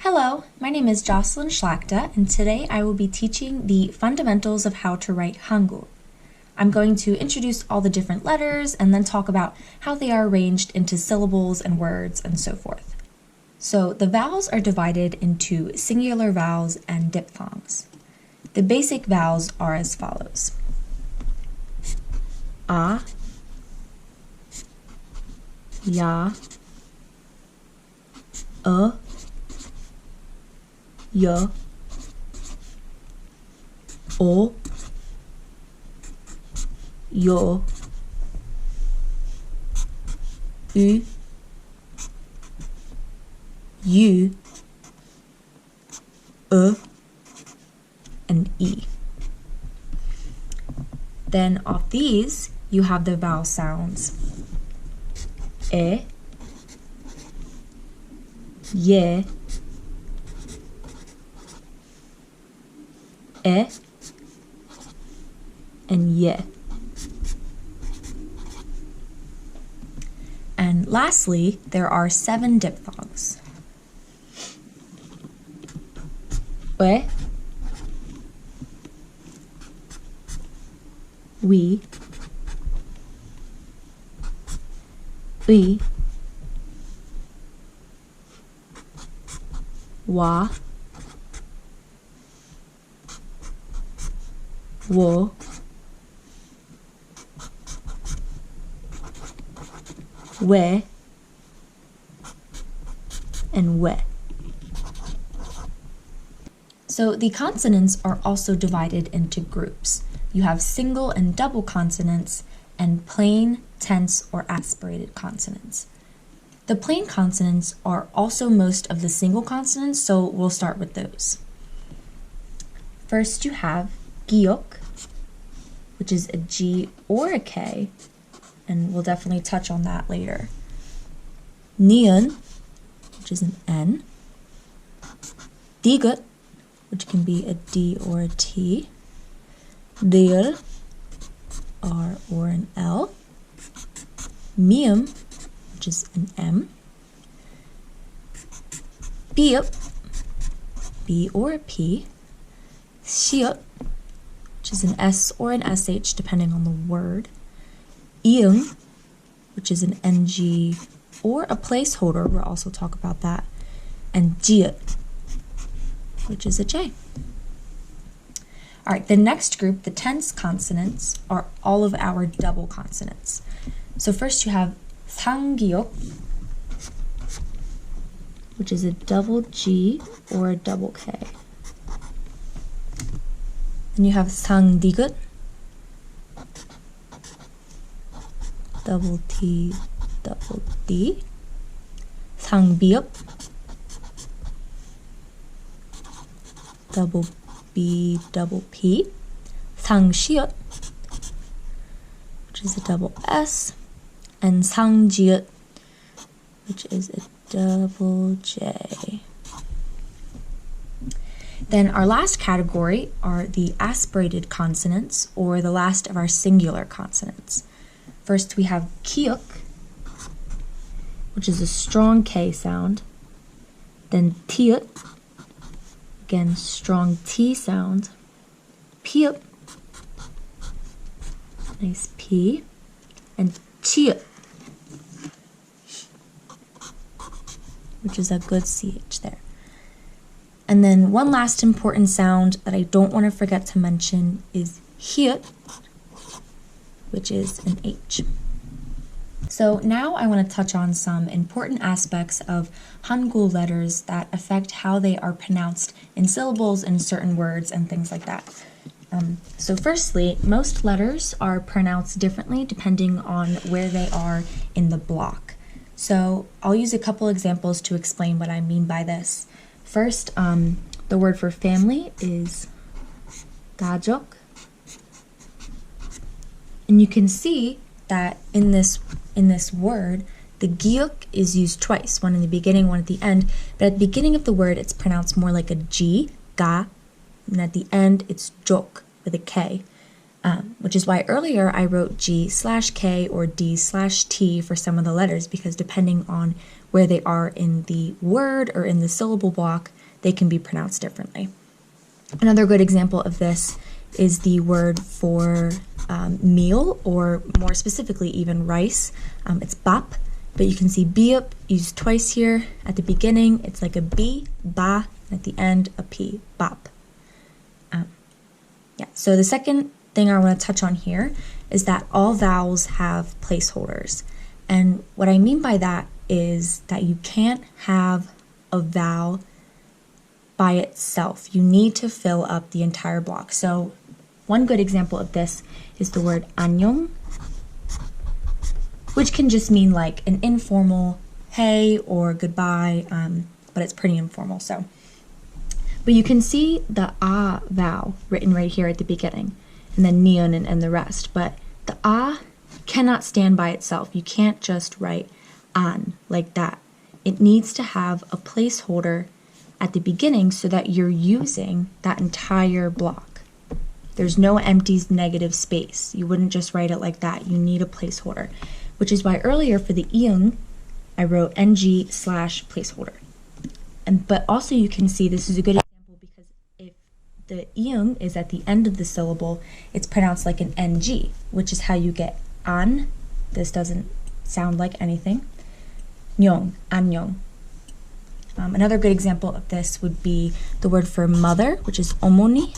Hello, my name is Jocelyn Schlachta, and today I will be teaching the fundamentals of how to write Hangeul. I'm going to introduce all the different letters and then talk about how they are arranged into syllables and words and so forth. So the vowels are divided into singular vowels and diphthongs. The basic vowels are as follows: A, Ya, Y, O, Yo, U, U, and E. Then off these, you have the vowel sounds E, Ye, E, and Ye. And lastly, there are 7 diphthongs. We, we, wa, wo, we, and we. So the consonants are also divided into groups. You have single and double consonants and plain, tense, or aspirated consonants. The plain consonants are also most of the single consonants, so we'll start with those. First you have giok, which is a G or a K, and we'll definitely touch on that later. Niun, which is an N. Digut, which can be a D or a T. Dir, R or an L. Mium, which is an M. Biup, B or a P. Shiut, which is an S or an SH depending on the word. Iung, which is an NG or a placeholder, we'll also talk about that. And Jiut, which is a J. All right, the next group, the tense consonants, are all of our double consonants. So first you have Hangeul, which is a double G or a double K. Then you have Sangdigut, double T, double D. Sangbiup, double B, double P. Sangshiut, which is a double S. And Sangjiut, which is a double J. Then our last category are the aspirated consonants, or the last of our singular consonants. First we have kiuk, which is a strong K sound. Then tiut, again strong T sound. Piup, nice P. And chiut, which is a good CH there. And then one last important sound that I don't want to forget to mention is hiut, which is an H. So now I want to touch on some important aspects of Hangeul letters that affect how they are pronounced in syllables in certain words and things like that. So firstly, most letters are pronounced differently depending on where they are in the block. So I'll use a couple examples to explain what I mean by this. First, the word for family is 가족. And you can see that in this word, the giuk is used twice, one in the beginning, one at the end. But at the beginning of the word, it's pronounced more like a G, ga, and at the end, it's jok with a K. Which is why earlier I wrote G/K or D/T for some of the letters, because depending on where they are in the word or in the syllable block, they can be pronounced differently. Another good example of this is the word for meal, or more specifically even rice. It's bap, but you can see biup used twice here. At the beginning, it's like a b, ba, and at the end, a p, bap. So the second thing I want to touch on here is that all vowels have placeholders. And what I mean by that is that you can't have a vowel by itself. You need to fill up the entire block. So one good example of this is the word 안녕, which can just mean like an informal hey or goodbye, but it's pretty informal. But you can see the a vowel written right here at the beginning, and then neon and the rest. But the a cannot stand by itself. You can't just write an like that. It needs to have a placeholder at the beginning so that you're using that entire block. There's no empty negative space. You wouldn't just write it like that. You need a placeholder, which is why earlier for the iung, I wrote ng/placeholder. But also you can see this is a good example because if the iung is at the end of the syllable, it's pronounced like an ng, which is how you get an. This doesn't sound like anything. Nyong, 안녕. Another good example of this would be the word for mother, which is 어머니.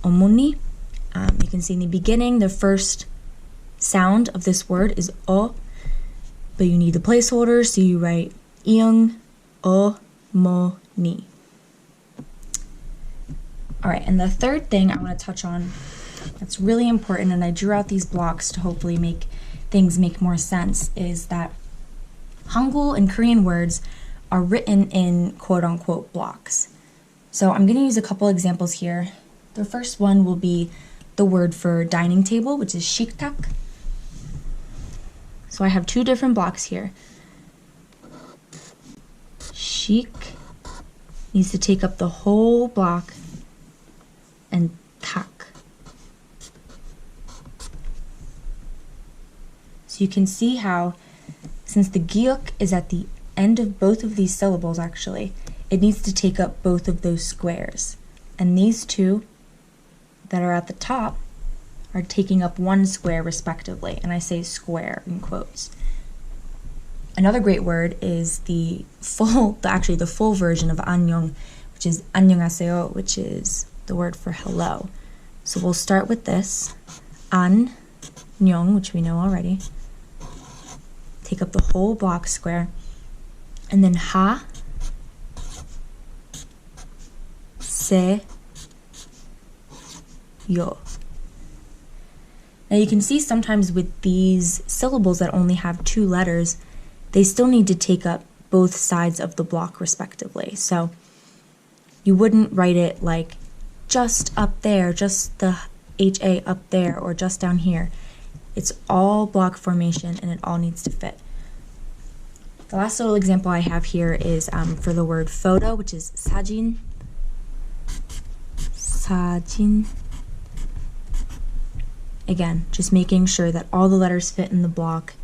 어머니. You can see in the beginning, the first sound of this word is 어, but you need the placeholder, so you write iung, 어머니. All right, and the third thing I want to touch on that's really important, and I drew out these blocks to hopefully make things make more sense, is that Hangeul and Korean words are written in quote-unquote blocks. So I'm going to use a couple examples here. The first one will be the word for dining table, which is 식탁. So I have two different blocks here. Shik needs to take up the whole block, and tak. So you can see how, since the gyuk is at the end of both of these syllables actually, it needs to take up both of those squares. And these two that are at the top are taking up one square respectively, and I say square in quotes. Another great word is the full version of 안녕, which is 안녕하세요, which is the word for hello. So we'll start with this, 안녕, which we know already. Take up the whole block square, and then ha, se, yo. Now you can see sometimes with these syllables that only have two letters, they still need to take up both sides of the block respectively. So you wouldn't write it like just up there, just the HA up there, or just down here. It's all block formation and it all needs to fit. The last little example I have here is for the word photo, which is 사진. 사진. Again, just making sure that all the letters fit in the block.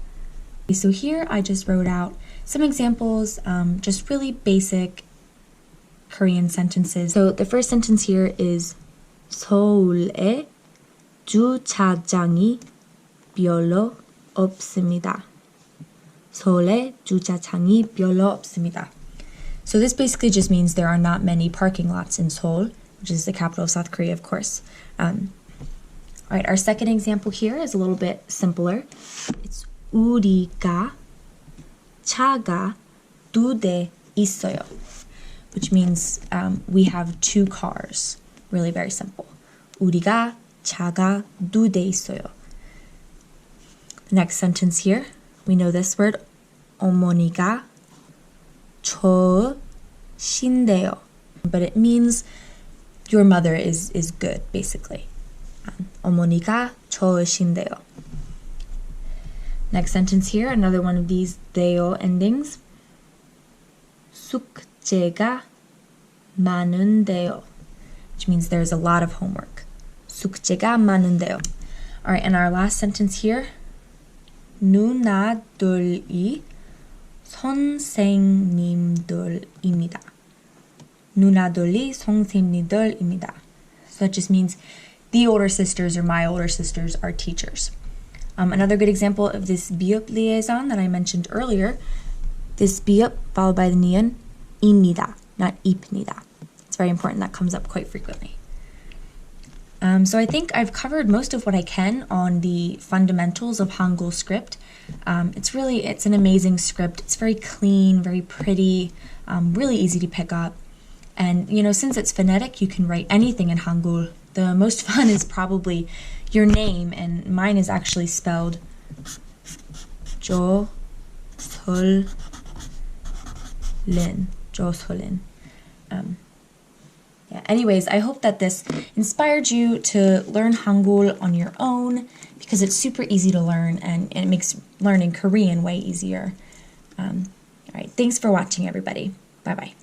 So here I just wrote out some examples, just really basic Korean sentences. So the first sentence here is 서울에 주차장이 별로 없습니다. 서울에 주차장이 별로 없습니다. So this basically just means there are not many parking lots in Seoul, which is the capital of South Korea, of course. All right, our second example here is a little bit simpler. It's 우리가 차가 두 대 있어요, which means we have two cars. Really very simple. 우리가 차가 두 대 있어요. The next sentence here, we know this word, 어머니가 좋으신데요, but it means your mother is good, basically. 어머니가 좋으신데요. Next sentence here, another one of these 데요 endings. 숙제가 많은데요, which means there's a lot of homework. 숙제가 많은데요. All right, and our last sentence here, 누나들이 선생님들입니다. 누나들이 선생님들입니다. So it just means the older sisters or my older sisters are teachers. Another good example of this 비읍 liaison that I mentioned earlier, this 비읍 followed by the ni은, 입니다, not 입니다. It's very important. That comes up quite frequently. So I think I've covered most of what I can on the fundamentals of Hangul script. It's an amazing script. It's very clean, very pretty, really easy to pick up. And, since it's phonetic, you can write anything in Hangul. The most fun is probably your name, and mine is actually spelled 조솔린. 조솔린. Anyways, I hope that this inspired you to learn Hangul on your own because it's super easy to learn and it makes learning Korean way easier. All right, thanks for watching, everybody. Bye-bye.